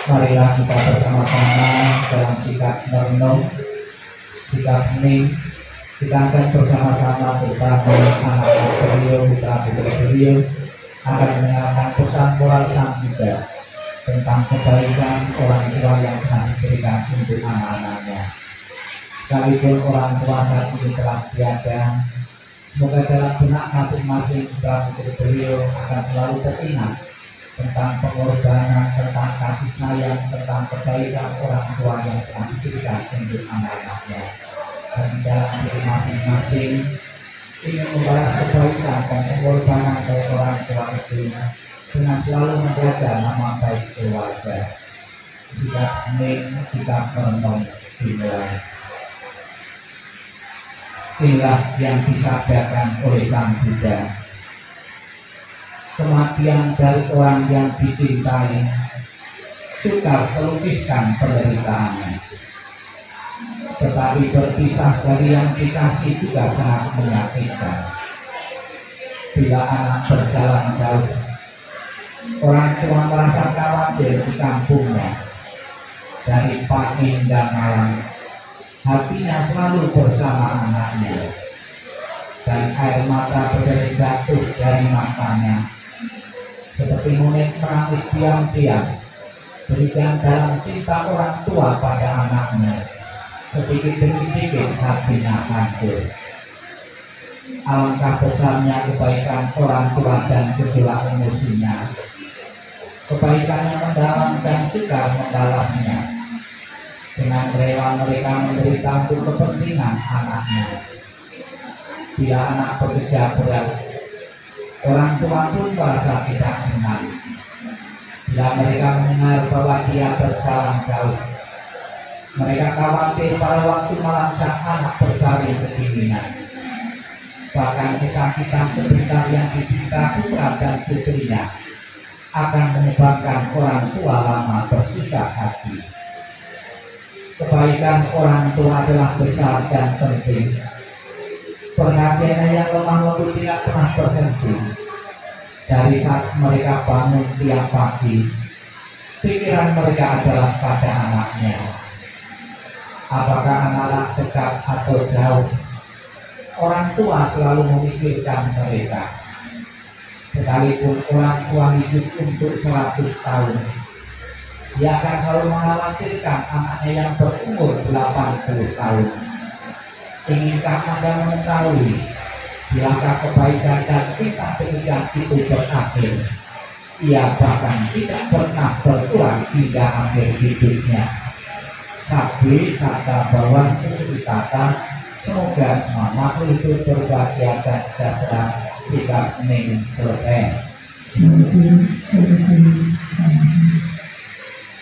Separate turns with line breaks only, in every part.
Marilah kita bersama-sama dalam sikap merenung sikap hening, kita akan bersama-sama bersama anak beliau, putra putri beliau akan mendengarkan pesan moral sang Buddha tentang kebaikan orang tua yang telah diberikan untuk anak-anaknya. Sekalipun orang tua saat ini telah tiada, semoga dalam benak masing-masing putra putri beliau akan selalu teringat tentang pengorbanan, tentang kasih sayang, tentang kebaikan orang tua yang telah diberikan untuk anak-anaknya. Dan dalam diri masing-masing ingin membalas kebaikan dan pengorbanan dari orang tua itu dengan selalu menjaga nama baik keluarga. Sikap hening, sikap merenung dimulai. Inilah yang disabdakan oleh sang Buddha. Kematian dari orang yang dicintai sukar melukiskan penderitaannya, tetapi berpisah dari yang dikasih juga sangat menyakitkan. Bila anak berjalan jauh, orang tua merasa khawatir di kampungnya. Dari pagi hingga malam, hatinya selalu bersama anaknya, dan air mata berdiri jatuh dari matanya, seperti murid menangis diam-diam. Demikian dalam cinta orang tua pada anaknya, sedikit demi sedikit hatinya hancur. Alangkah besarnya kebaikan orang tua dan gejolak emosinya. Kebaikannya mendalam dan sukar membalasnya. Dengan rela mereka menderita untuk kepentingan anaknya. Bila anak bekerja berat, orang tua pun merasa tidak senang. Bila mereka mendengar bahwa dia berjalan jauh, mereka khawatir pada waktu malam sang anak berbaring kedinginan. Bahkan kisah-kisah sebentar yang diderita putra dan putrinya akan menyebabkan orang tua lama bersusah hati. Kebaikan orang tua adalah besar dan penting. Perhatiannya yang lemah lembut tidak pernah berhenti. Dari saat mereka bangun tiap pagi, pikiran mereka adalah pada anaknya. Apakah anak-anak dekat atau jauh, orang tua selalu memikirkan mereka. Sekalipun orang tua hidup untuk 100 tahun, dia akan selalu mengkhawatirkan anaknya yang berumur 80 tahun. Inginkah Anda mengetahui bilakah kebaikan dan cinta demikian itu berakhir? Ia bahkan tidak pernah berkurang hingga akhir hidupnya. Sabdi sabda bawah Susitata, semoga semua makhluk hidup berbahagia dan sejahtera. Sikap hening selesai.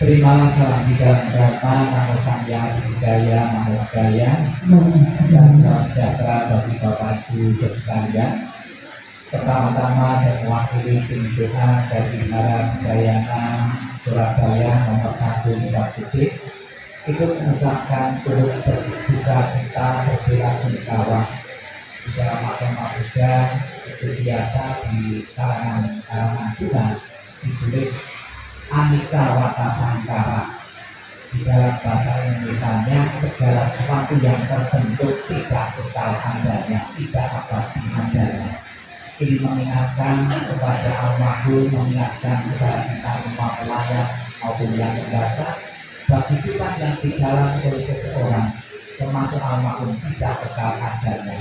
Terimalah salam di dalam Dharma, Namo Samyang Budaya, Namo Buddhaya, dan salam sejahtera bagi Bapak Ibu sekalian. Pertama-tama saya mewakili tim doa dari Barat Dayana Surabaya nomor 1 Butik ikut mengucapkan turut berduka cita berbela-sungkawa di dalam agama Buddha. Itu biasa di kalangan Buddha ditulis Anicca Wata Sankara. Di dalam bahasa Indonesianya, segala sesuatu yang terbentuk tidak kekal adanya, tidak abadi adanya. Ini mengingatkan kepada almarhum, mengingatkan kepada kita semua pelayan maupun yang membaca, bahwa kehidupan yang dijalani oleh seseorang, termasuk almarhum, tidak kekal adanya.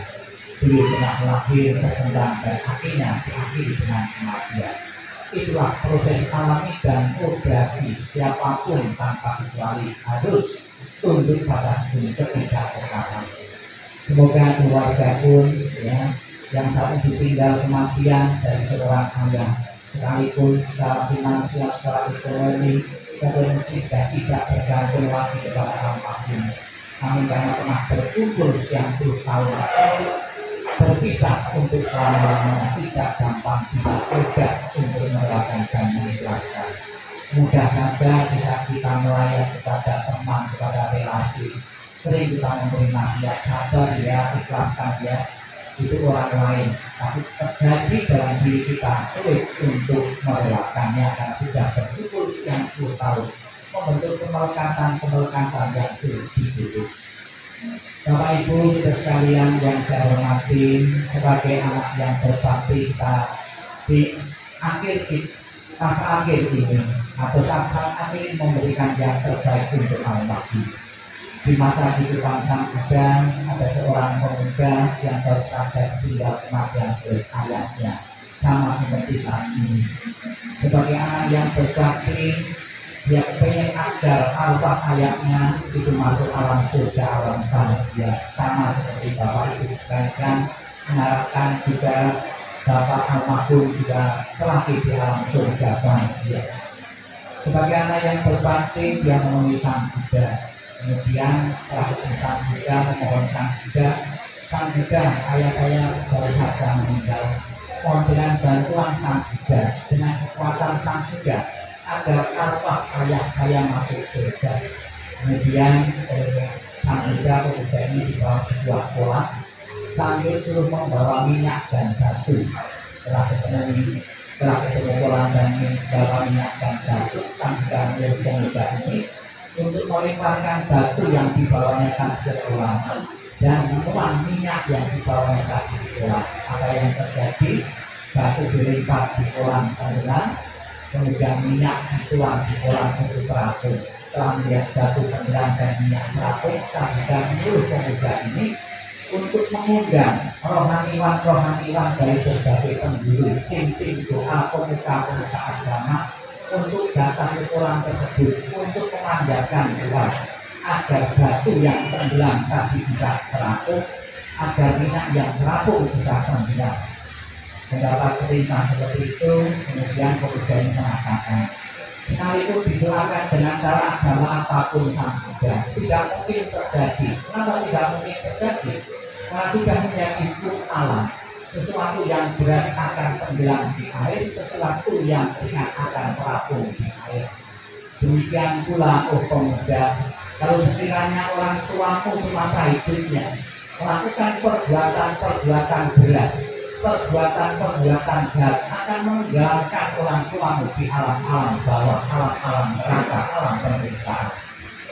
Beliau pernah lahir, berkembang, dan akhirnya diakhiri dengan kematian. Itulah proses alami dan kodratnya siapapun tanpa kecuali harus tunduk pada hukum ketidakperkara. Semoga keluarga pun yang saat ini ditinggal kematian dari seorang ayah, sekalipun secara finansial, secara ekonomi, kondisi sudah tidak bergantung lagi kepada almarhum. Namun karena pernah berkumpul sekian puluh tahun, berpisah untuk selama-lamanya tidak gampang, tidak mudah untuk merelakan dan mengikhlaskan. Mudah saja bisa kita melayani kepada teman, kepada relasi. Sering kita memberi nasihat, sabar ya, ikhlaskan ya, itu orang lain. Tapi terjadi dalam diri kita sulit untuk merelakannya karena sudah berkumpul sekian puluh tahun, membentuk kemelekatan yang sulit diputus. Bapak Ibu saudara sekalian yang saya hormati, sebagai anak yang berbakti kita di masa akhir ini atau saat akhir ini memberikan yang terbaik untuk Al-Mahdi. Di masa kehidupan sang Buddha ada seorang pemuda yang baru saja tinggal kematian oleh ayahnya, sama seperti saat ini. Sebagai anak yang berbakti, dia pengen agar arwah ayahnya itu masuk alam surga, alam bahagia, sama seperti Bapak Ibu sekalian mengharapkan juga Bapak almarhum juga telah di alam surga bahagia. Sebagai anak yang berbakti, dia menemui sang Buddha. Kemudian setelah ketemu sang Buddha, memohon sang Buddha, ayah saya baru saja meninggal. Mohon dengan bantuan sang Buddha, dengan kekuatan sang Buddha, agar arwah ayah saya masuk surga. Kemudian sang Buddha pemuda ini dibawa sebuah kolam sambil suruh membawa minyak dan batu. Setelah ketemu kolam dan membawa minyak dan batu, sang Buddha menyuruh pemuda ini untuk melemparkan batu yang dibawanya ke kolam dan menuang minyak yang dibawanya tadi di kolam. Apa yang terjadi? Batu dilempar di kolam tenggelam, kemudian minyak dituang di kolam untuk terapung. Setelah melihat batu tenggelam dan minyak terapung, sang Buddha menyuruh pemuda ini untuk mengundang rohaniwan dari berbagai penjuru, tim-tim doa, pemuka-pemuka agama untuk datang ke kolam tersebut untuk memanjatkan doa agar batu yang tenggelam tadi bisa terapung, agar minyak yang terapung bisa tenggelam. Mendapat perintah seperti itu, kemudian pemuda ini mengatakan, sekalipun didoakan dengan cara agama apapun sang Buddha, tidak mungkin terjadi. Kenapa tidak mungkin terjadi? Karena sudah menjadi hukum alam. Sesuatu yang berat akan tenggelam di air, sesuatu yang ringan akan terapung di air. Demikian pula, oh pemuda, kalau sekiranya orang tuamu semasa hidupnya melakukan perbuatan berat, perbuatan jahat, akan meninggalkan orang tuamu di alam-alam bawah, alam-alam neraka, alam penderitaan.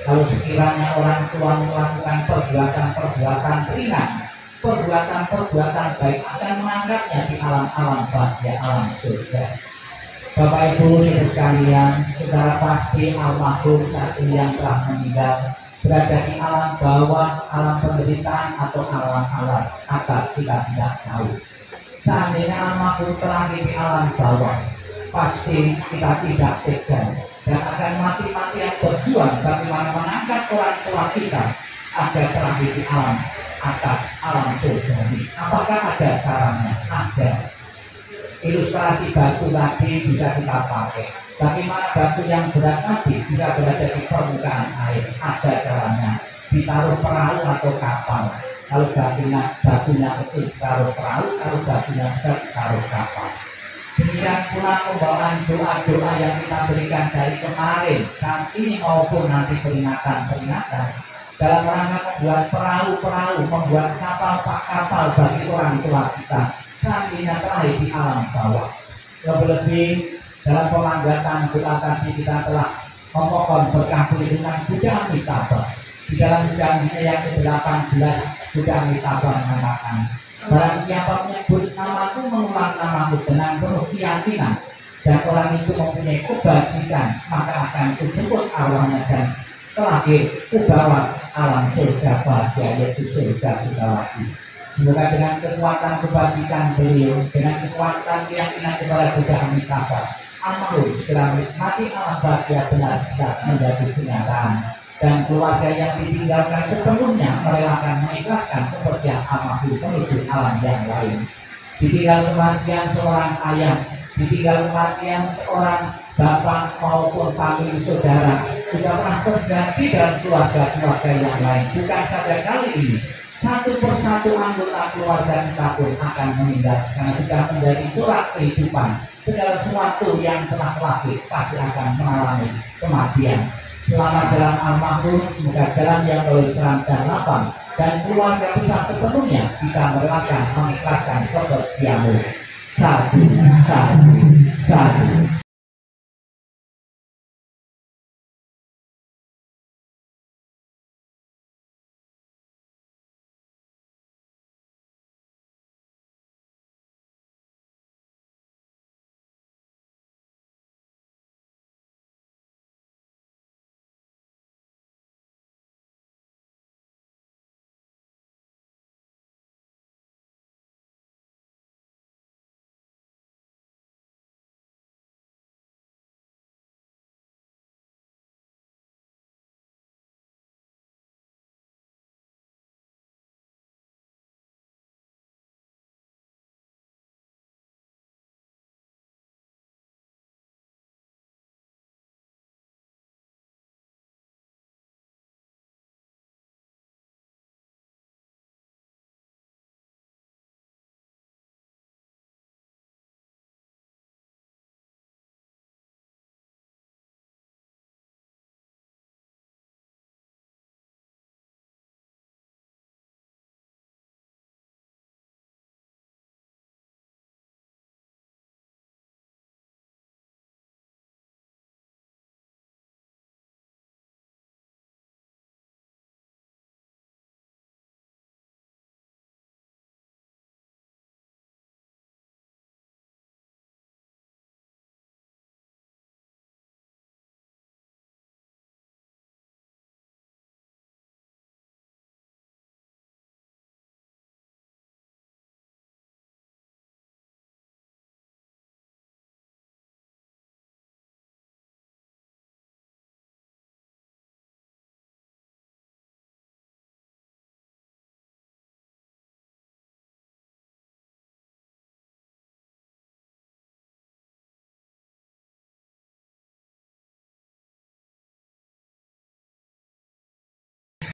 Kalau sekiranya orang tuamu melakukan perbuatan ringan, perbuatan baik, akan mengangkatnya di alam-alam bahagia, alam surga. Bapak Ibu saudara sekalian, secara pasti almarhum saat ini yang telah meninggal berada di alam bawah, alam penderitaan atau alam atas, kita tidak tahu. Seandainya almarhum telah di alam bawah, pasti kita tidak tega dan akan mati-matian berjuang bagaimana mengangkat orang tua kita agar terakhir di alam atas, alam surga ini. Apakah ada caranya? Ada. Ilustrasi batu tadi bisa kita pakai. Bagaimana batu yang berat tadi bisa berada di permukaan air? Ada caranya. Ditaruh perahu atau kapal. Kalau batunya kecil ditaruh perahu, kalau batunya besar ditaruh kapal. Demikian pula pembawaan doa-doa yang kita berikan dari kemarin, saat ini maupun nanti peringatan dalam rangka membuat perahu-perahu, membuat kapal bagi orang tua kita saat ini terakhir di alam bawah. Lebih-lebih dalam pemanggatan doa tadi kita telah memohon berkah perlindungan Buddha Amitabha. Di dalam janjinya yang ke-18 Buddha Amitabha mengatakan, barang siapa menyebut namaku, mengulang namamu dengan penuh keyakinan, dan orang itu mempunyai kebajikan, maka akan kujemput awalnya dan terakhir kubawa alam surga bahagia, yaitu surga Sukawati. Semoga dengan kekuatan kebajikan beliau, dengan kekuatan keyakinan kepada Buddha Amitabha, almarhum segera menikmati alam bahagia benar-benar menjadi kenyataan, dan keluarga yang ditinggalkan sepenuhnya merelakan mengikhlaskan kepergian almarhum menuju alam yang lain. Ditinggal kematian seorang ayah, ditinggal kematian seorang bapak maupun famili saudara sudah pernah terjadi dalam keluarga-keluarga yang lain. Bukan saja kali ini, satu persatu anggota keluarga kita pun akan meninggal karena sudah menjadi surat kehidupan. Segala sesuatu yang telah lahir pasti akan mengalami kematian. Selamat jalan almarhum, semoga jalan yang oleh terang dan lapang, dan keluarga bisa sepenuhnya bisa merelakan mengikhlaskan kepergianmu. Satu.